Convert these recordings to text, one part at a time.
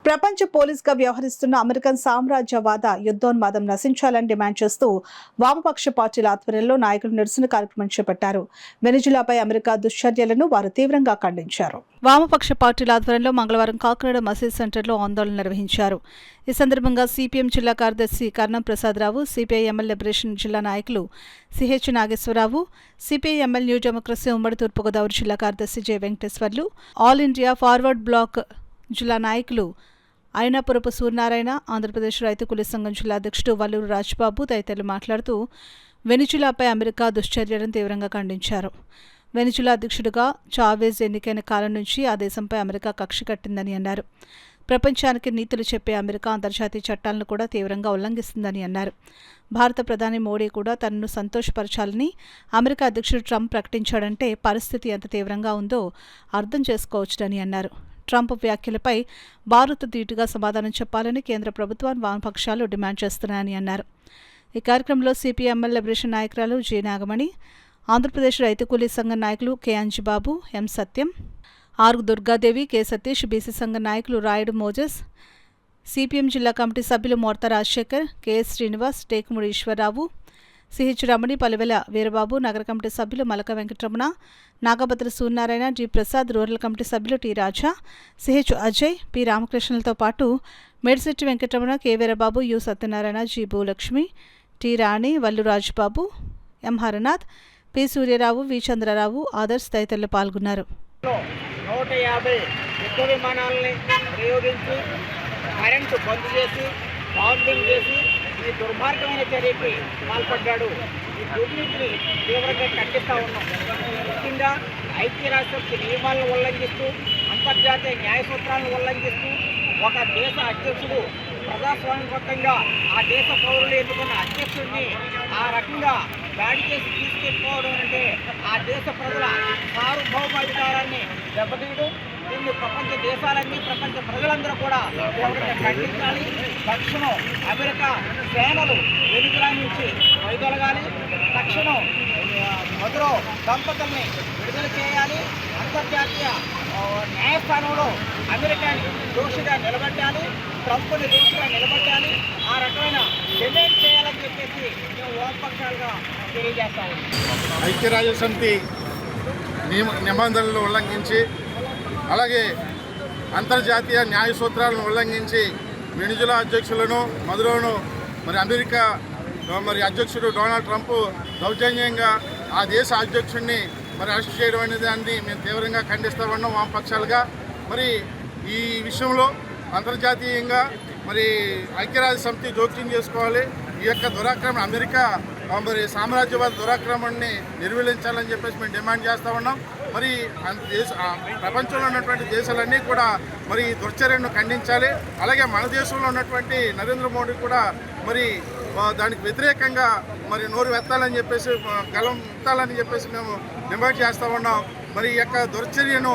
ప్రపంచ పోలీస్గా వ్యవహరిస్తున్న American సామ్రాజ్యవాద యుద్ధోన్మాదం నశించాలని demand చేస్తూ వామపక్ష పార్టీల ఆధ్వర్యంలో నాయకులు నిరసన కార్యక్రమం చేపట్టారు. వెనిజులాపై అమెరికా దుశ్చర్యలను వారు తీవ్రంగా ఖండించారు. వామపక్ష పార్టీల ఆధ్వర్యంలో మంగళవారం కాకినాడ మసీద్ సెంటర్లో ఆందోళన నిర్వహించారు. ఈ సందర్భంగా సిపిఎం జిల్లా కార్యదర్శి Karnam Prasadarao, CPI ML liberation జిల్లా నాయకులు CH Nageswararao, CPI ML new democracy ఉమ్మడి తూర్పుగోదావరి జిల్లా కార్యదర్శి J Venkateswarlu, All India Forward Bloc జిల్లా నాయకులు అయినాపురపు సూర్యనారాయణ, ఆంధ్రప్రదేశ్ రైతు కూలీ సంఘం జిల్లా అధ్యక్షుడు వల్లూరు రాజ్బాబు తదితరులు మాట్లాడుతూ వెనిజులాపై అమెరికా దుశ్చర్యలను తీవ్రంగా ఖండించారు. వెనిజులా అధ్యక్షుడిగా చావేజ్ ఎన్నికైన కాలం నుంచి ఆ దేశంపై అమెరికా కక్ష కట్టిందని అన్నారు. ప్రపంచానికి నీతులు చెప్పే అమెరికా అంతర్జాతీయ చట్టాలను కూడా తీవ్రంగా ఉల్లంఘిస్తుందని అన్నారు. భారత ప్రధాని మోడీ కూడా తనను సంతోషపరచాలని అమెరికా అధ్యక్షుడు ట్రంప్ ప్రకటించాడంటే పరిస్థితి ఎంత తీవ్రంగా ఉందో అర్థం చేసుకోవచ్చునని అన్నారు. ట్రంప్ వ్యాఖ్యలపై భారత్ ధీటుగా సమాధానం చెప్పాలని కేంద్ర ప్రభుత్వాన్ని వామపక్షాలు డిమాండ్ చేస్తున్నాయని అన్నారు. ఈ కార్యక్రమంలో సిపిఎంఎల్ లిబరేషన్ నాయకురాలు జె నాగమణి, ఆంధ్రప్రదేశ్ రైతు కూలీ సంఘం నాయకులు K Anjibabu, M Satyam, R Durgadevi, K Satish, BC సంఘం నాయకులు రాయుడు మోజస్, సిపిఎం జిల్లా కమిటీ సభ్యులు మోర్త రాజశేఖర్, కెఎస్ శ్రీనివాస్, టేకుముడి ఈశ్వరరావు, సిహెచ్ రమణి, పలివెల వీరబాబు, నగర కమిటీ సభ్యులు Malaka Venkataramana, Nagabhadra Suryanarayana, G Prasad, rural committee సభ్యులు T Raja, CH Ajay, P రామకృష్ణలతో పాటు Medisetti Venkataramana, K Veerababu, U Satyanarayana, G Bhulakshmi, T రాణి, వల్లు రాజ్బాబు, ఎం హరనాథ్, పి సూర్యరావు, వి చంద్రరావు, ఆదర్శ్ తదితరులు పాల్గొన్నారు. 150 యుద్ధ విమానాలని ప్రయోగించి కరెంటు బంద్ చేసి బాంబింగ్ చేసి ఈ దుర్మార్గమైన చర్యకి పాల్పడ్డాడు. ఈ దుర్నీతిని తీవ్రంగా ఖండిస్తూ ఉన్నాం. ముఖ్యంగా ఐక్యరాష్ట్రసమితి నియమాలను ఉల్లంఘిస్తూ అంతర్జాతీయ న్యాయ సూత్రాలను ఉల్లంఘిస్తూ ఒక దేశ అధ్యక్షుడు ప్రజాస్వామ్యబద్ధంగా ఆ దేశ పౌరులు ఎన్నుకున్న అధ్యక్షుడిని ఆ రకంగా దాడి చేసి తీసుకెళ్ళిపోవడం అంటే ఆ దేశ ప్రజల సార్వభౌమాధికారాన్ని దెబ్బతీయడం. దీన్ని ప్రపంచ దేశాలన్నీ, ప్రపంచ ప్రజలందరూ కూడా ఖండించాలి. తక్షణం అమెరికా సేనలు వెనుజులా నుంచి వైదొలగాలి. తక్షణం మధురో దంపతుల్ని విడుదల చేయాలి. అంతర్జాతీయ న్యాయస్థానంలో అమెరికాని దోషిగా నిలబెట్టాలి, ట్రంప్ని దోషిగా నిలబెట్టాలి. ఆ రకమైన డిమాండ్ చేయాలని చెప్పేసి మేము వామపక్షాలుగా తెలియజేస్తాము. ఐక్యరాజ్యసమితి నిబంధనలను ఉల్లంఘించి, అలాగే అంతర్జాతీయ న్యాయ సూత్రాలను ఉల్లంఘించి వెనిజులా అధ్యక్షులను మధురోను అమెరికా అధ్యక్షుడు డొనాల్డ్ ట్రంప్ దౌర్జన్యంగా ఆ దేశ అధ్యక్షుడిని అరెస్ట్ చేయడం అనే దాన్ని మేము తీవ్రంగా ఖండిస్తూ ఉన్నాం వామపక్షాలుగా. ఈ విషయంలో అంతర్జాతీయంగా ఐక్యరాజ్య సమితి జోక్యం చేసుకోవాలి. ఈ యొక్క దురాక్రమణ అమెరికా సామ్రాజ్యవాద దురాక్రమణని నిర్మూలించాలని చెప్పేసి మేము డిమాండ్ చేస్తూ ఉన్నాం. ప్రపంచంలో ఉన్నటువంటి దేశాలన్నీ కూడా ఈ దుర్చర్యను ఖండించాలి. అలాగే మన దేశంలో ఉన్నటువంటి నరేంద్ర మోడీ కూడా దానికి వ్యతిరేకంగా నోరు వెత్తాలని చెప్పేసి, గలం ఎత్తాలని చెప్పేసి మేము డిమాండ్ చేస్తూ ఉన్నాం. ఈ యొక్క దుర్చర్యను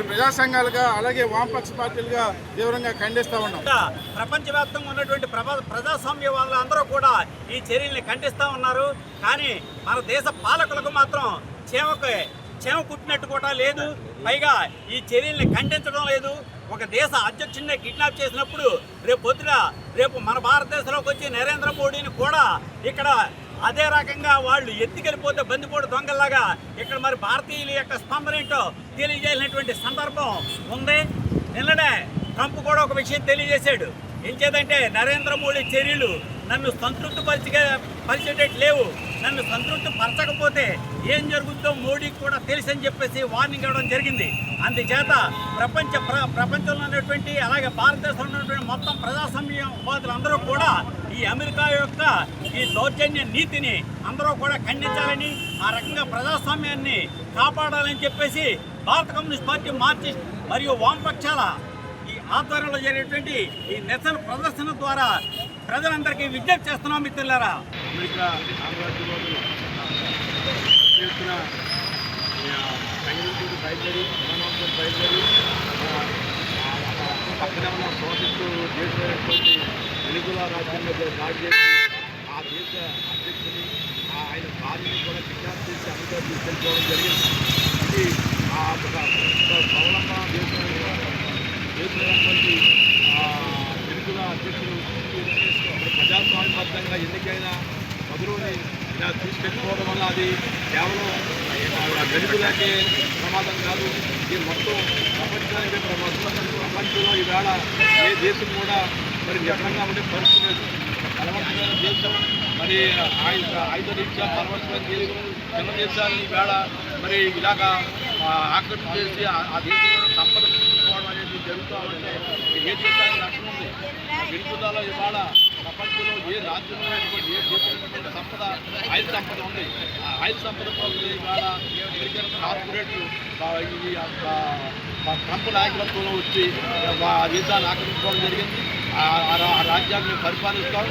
ప్రజా సంఘాలుగా అలాగే వామపక్ష పార్టీలుగా తీవ్రంగా ఖండిస్తూ ఉన్నాం. ప్రపంచవ్యాప్తంగా ఉన్నటువంటి ప్రజాస్వామ్యవాదులు అందరూ కూడా ఈ చర్యల్ని ఖండిస్తూ ఉన్నారు. కానీ మన దేశ పాలకులకు మాత్రం చేమ కుట్టినట్టు కూడా లేదు. పైగా ఈ చర్యల్ని ఖండించడం లేదు. ఒక దేశ అధ్యక్షుడిని కిడ్నాప్ చేసినప్పుడు రేపు మన భారతదేశంలోకి వచ్చి నరేంద్ర మోడీని కూడా ఇక్కడ అదే రకంగా వాళ్ళు ఎత్తికెళ్ళిపోతే బందిపోటు దొంగల్లాగా ఇక్కడ భారతీయుల యొక్క స్పందన ఏంటో తెలియజేసినటువంటి సందర్భం ఉంది. నిన్ననే ట్రంప్ కూడా ఒక విషయం తెలియజేశాడు. ఏం చేద్దంటే నరేంద్ర మోడీ చర్యలు నన్ను సంతృప్తి పరిచేటట్టు లేవు, నన్ను సంతృప్తి పరచకపోతే ఏం జరుగుతుందో మోడీకి కూడా తెలుసని చెప్పేసి వార్నింగ్ ఇవ్వడం జరిగింది. అందుచేత ప్రపంచంలో ఉన్నటువంటి అలాగే భారతదేశంలో ఉన్నటువంటి మొత్తం ప్రజాస్వామ్యవాదులు అందరూ కూడా ఈ అమెరికా యొక్క ఈ దౌర్జన్య నీతిని అందరూ కూడా ఖండించాలని, ఆ రకంగా ప్రజాస్వామ్యాన్ని కాపాడాలని చెప్పేసి భారత కమ్యూనిస్ట్ పార్టీ, మార్క్సిస్ట్ మరియు వామపక్షాల ఈ ఆధ్వర్యంలో జరిగేటువంటి ఈ నిరసన ప్రదర్శన ద్వారా ప్రజలందరికీ విజ్ఞప్తి చేస్తున్నాం. మిత్రులారా, అమెరికా సామ్రాజ్యంలో బయలుదేరి పక్కనే ఉన్న సోషలిస్టు దేశమైనటువంటి వెనిజులా రాజ్యం మీద దాడి చేసి ఆ దేశ అధ్యక్షుని ఆయన భార్యని కూడా కిడ్నాప్ చేసి అమెరికా తీసుకెళ్ళిపోవడం జరిగింది. ఇది ఆ ఒక సౌలంగా దేశమైనటువంటి ప్రజాస్వామ్యబద్ధంగా ఎన్నికైన మధురని ఇలా తీసుకెళ్ళిపోవడం వల్ల అది కేవలం వెలుగులకే ప్రమాదం కాదు, ఇది మొత్తం ప్రపంచానికి ప్రపంచంలో ఈవేళ ఏ దేశం కూడా మరి నిజంగా ఉండే పరిస్థితి లేదు. బలవంతమైన దేశం మరి ఆయుధ రీత్యా బలవంతమైన చిన్న దేశాన్ని ఈవేళ మరి ఇలాగా ఆక్రమణ చేసి ఆ దేశంలో సంపద తీసుకోవడం అనేది జరుగుతూ ఉంటే ఏ దేశానికి రక్షణ ఉంది? వెలుగుదల ఇవాళ ప్రపంచంలో ఏ రాజ్యంలో ఏ దేశంలో సంపద ఆయుధ సంపద ఉంది. ఆ ఆయుధ సంపద కోసం ఇవాళ అమెరికన్ కార్పొరేట్లు ఈ ట్రంప్ నాయకత్వంలో వచ్చి ఆ దేశాన్ని ఆక్రమించుకోవడం జరిగింది. ఆ రాజ్యాన్ని పరిపాలిస్తాం.